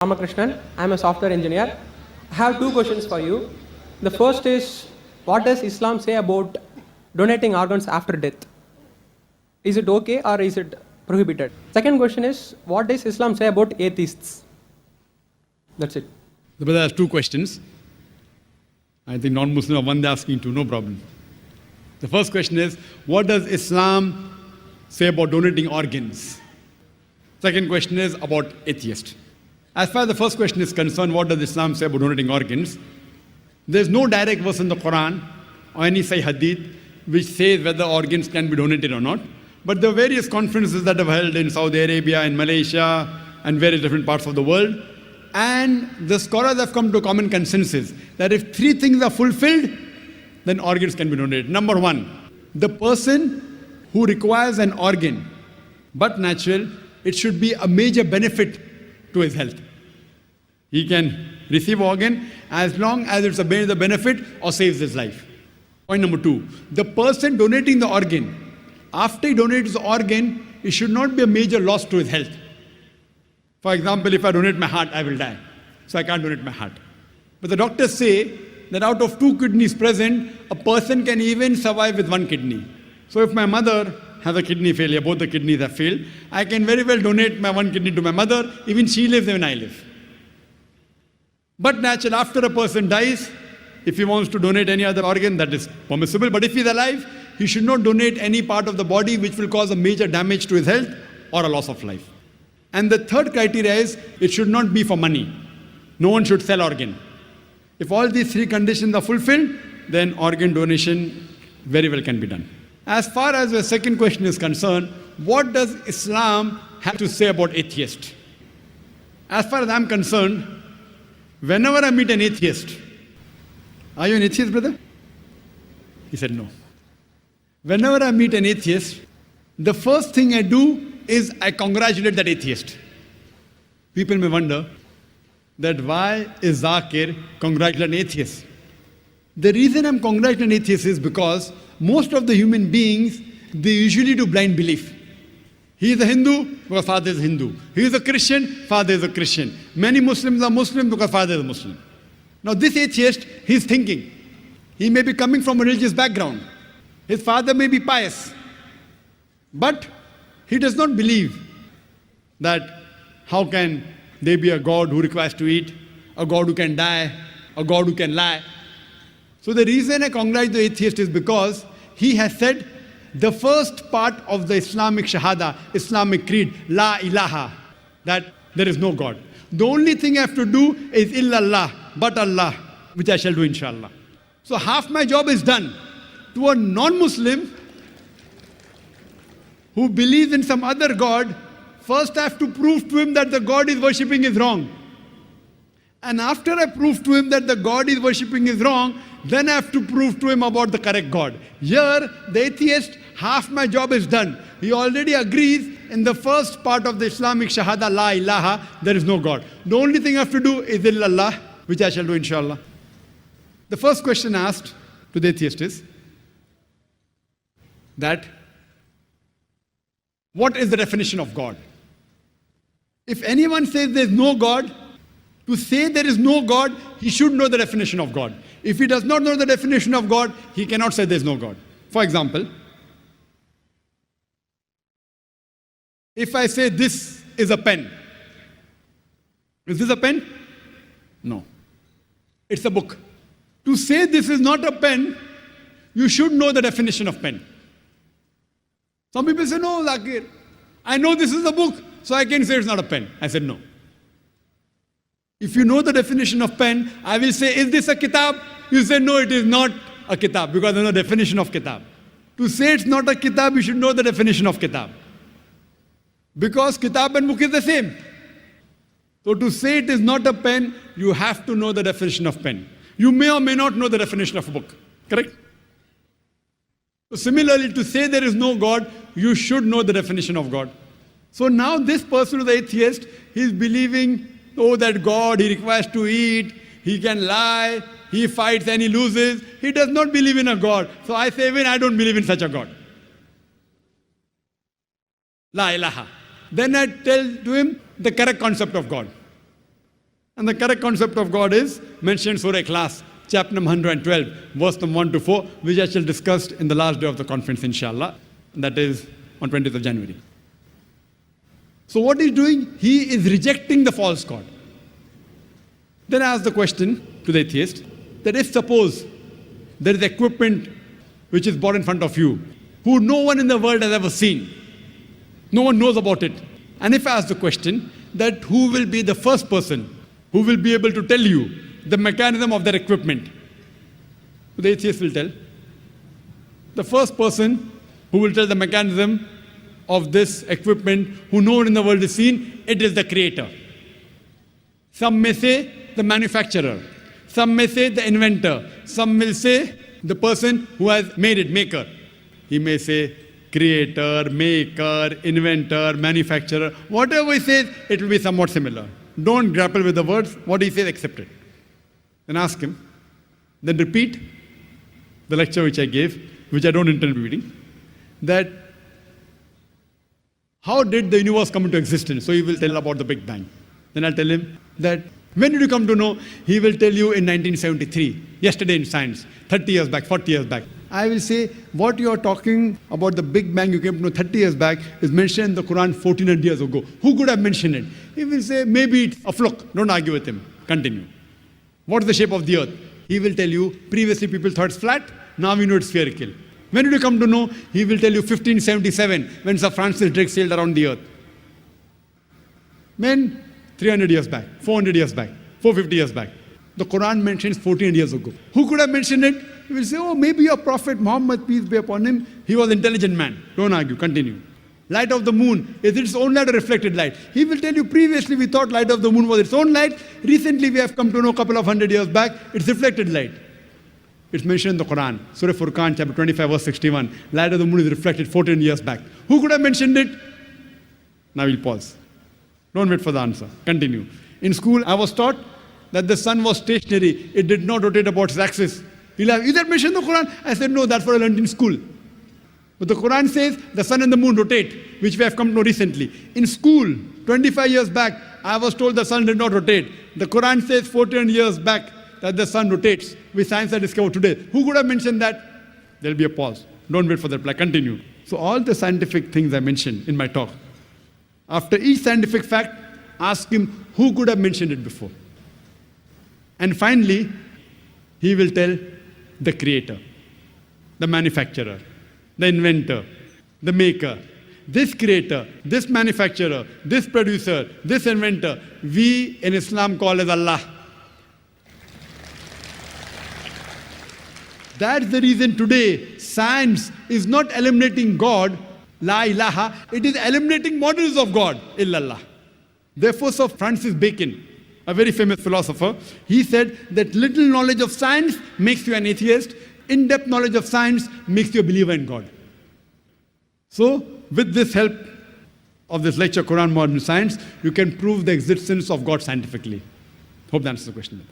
Ramakrishnan. I'm a software engineer. I have two questions for you. The first is, what does Islam say about donating organs after death? Is it okay or is it prohibited? Second question is, what does Islam say about atheists? That's it. The brother has two questions. I think non-Muslim are one asking two, no problem. The first question is, what does Islam say about donating organs? Second question is about atheist. As far as the first question is concerned, what does Islam say about donating organs? There is no direct verse in the Quran or any Sahih Hadith which says whether organs can be donated or not. But there are various conferences that have held in Saudi Arabia, in Malaysia, and various different parts of the world. And the scholars have come to a common consensus that if three things are fulfilled, then organs can be donated. Number one, the person who requires an organ, but natural, it should be a major benefit to his health. He can receive organ as long as it's a major benefit or saves his life. Point number two, the person donating the organ, after he donates the organ, it should not be a major loss to his health. For example, if I donate my heart, I will die. So I can't donate my heart. But the doctors say that out of two kidneys present, a person can even survive with one kidney. So if my mother has a kidney failure, both the kidneys have failed, I can very well donate my one kidney to my mother, even she lives, even I live. But naturally, after a person dies, if he wants to donate any other organ, that is permissible. But if he's alive, he should not donate any part of the body which will cause a major damage to his health or a loss of life. And the third criteria is, it should not be for money. No one should sell organ. If all these three conditions are fulfilled, then organ donation very well can be done. As far as the second question is concerned, what does Islam have to say about atheists? As far as I'm concerned, whenever I meet an atheist, are you an atheist, brother? He said no. Whenever I meet an atheist, the first thing I do is I congratulate that atheist. People may wonder that why is Zakir congratulating atheists? The reason I'm congratulating atheists is because most of the human beings, they usually do blind belief. He is a Hindu because father is Hindu. He is a Christian, father is a Christian. Many Muslims are Muslim because father is a Muslim. Now this atheist, he's thinking. He may be coming from a religious background. His father may be pious. But he does not believe that how can there be a God who requires to eat, a God who can die, a God who can lie. So the reason I congratulate the atheist is because he has said the first part of the Islamic Shahada, Islamic creed, La ilaha, that there is no God. The only thing I have to do is illallah, but Allah, which I shall do inshallah. So half my job is done. To a non-Muslim who believes in some other God, first I have to prove to him that the God he's worshipping is wrong. And after I prove to him that the God he's worshipping is wrong, then I have to prove to him about the correct God. Here, the atheist, half my job is done. He already agrees in the first part of the Islamic Shahada, La ilaha, there is no God. The only thing I have to do is illallah, which I shall do inshallah. The first question asked to the atheist is that, what is the definition of God? If anyone says there is no God, to say there is no God, he should know the definition of God. If he does not know the definition of God, he cannot say there is no God. For example, if I say this is a pen, is this a pen? No. It's a book. To say this is not a pen, you should know the definition of pen. Some people say, no, Zakir, I know this is a book, so I can say it's not a pen. I said, no. If you know the definition of pen, I will say, is this a kitab? You say, no, it is not a kitab, because there is no definition of kitab. To say it's not a kitab, you should know the definition of kitab. Because kitab and book is the same. So to say it is not a pen, you have to know the definition of pen. You may or may not know the definition of a book. Correct? So similarly, to say there is no God, you should know the definition of God. So now this person who is atheist, he is believing, oh, that God, he requires to eat, he can lie, he fights and he loses. He does not believe in a God. So I say, even I don't believe in such a God. La ilaha. Then I tell to him the correct concept of God. And the correct concept of God is mentioned in Surah Ikhlas, chapter number 112, verse number 1 to 4, which I shall discuss in the last day of the conference, inshallah. That is on 20th of January. So what he's doing, he is rejecting the false God. Then I ask the question to the atheist, that if suppose there is equipment which is brought in front of you, who no one in the world has ever seen, no one knows about it. And if I ask the question, that who will be the first person who will be able to tell you the mechanism of that equipment? The atheist will tell. The first person who will tell the mechanism of this equipment, who no one in the world has seen, it is the creator. Some may say the manufacturer. Some may say the inventor. Some will say the person who has made it, maker. He may say creator, maker, inventor, manufacturer. Whatever he says, it will be somewhat similar. Don't grapple with the words. What he says, accept it. Then ask him. Then repeat the lecture which I gave, which I don't intend repeating, that how did the universe come into existence? So he will tell about the Big Bang. Then I'll tell him that when did you come to know? He will tell you in 1973, yesterday in science, 30 years back, 40 years back. I will say, what you are talking about the Big Bang you came to know 30 years back is mentioned in the Quran 1400 years ago. Who could have mentioned it? He will say, maybe it's a fluke. Don't argue with him. Continue. What is the shape of the earth? He will tell you, previously people thought it's flat, now we know it's spherical. When did you come to know? He will tell you 1577, when Sir Francis Drake sailed around the earth. When? 300 years back, 400 years back, 450 years back. The Quran mentions 1400 years ago. Who could have mentioned it? He will say, oh, maybe your Prophet Muhammad, peace be upon him, he was an intelligent man. Don't argue, continue. Light of the moon, is its own light or reflected light? He will tell you, previously we thought light of the moon was its own light. Recently we have come to know a couple of hundred years back, it's reflected light. It's mentioned in the Quran, Surah Furqan, chapter 25, verse 61. Light of the moon is reflected 14 years back. Who could have mentioned it? Now we'll pause. Don't wait for the answer. Continue. In school, I was taught that the sun was stationary. It did not rotate about its axis. He'll have, is that mentioned in the Quran? I said, no, that's what I learned in school. But the Quran says the sun and the moon rotate, which we have come to know recently. In school, 25 years back, I was told the sun did not rotate. The Quran says 14 years back that the sun rotates, which science has discovered today. Who could have mentioned that? There'll be a pause. Don't wait for the reply. Continue. So all the scientific things I mentioned in my talk, after each scientific fact, ask him who could have mentioned it before. And finally, he will tell the creator, the manufacturer, the inventor, the maker. This creator, this manufacturer, this producer, this inventor, we in Islam call as Allah. That's the reason today science is not eliminating God, La ilaha, it is eliminating models of God, illallah. Therefore, Sir Francis Bacon, a very famous philosopher, he said that little knowledge of science makes you an atheist, in-depth knowledge of science makes you a believer in God. So, with this help of this lecture, Quran Modern Science, you can prove the existence of God scientifically. Hope that answers the question.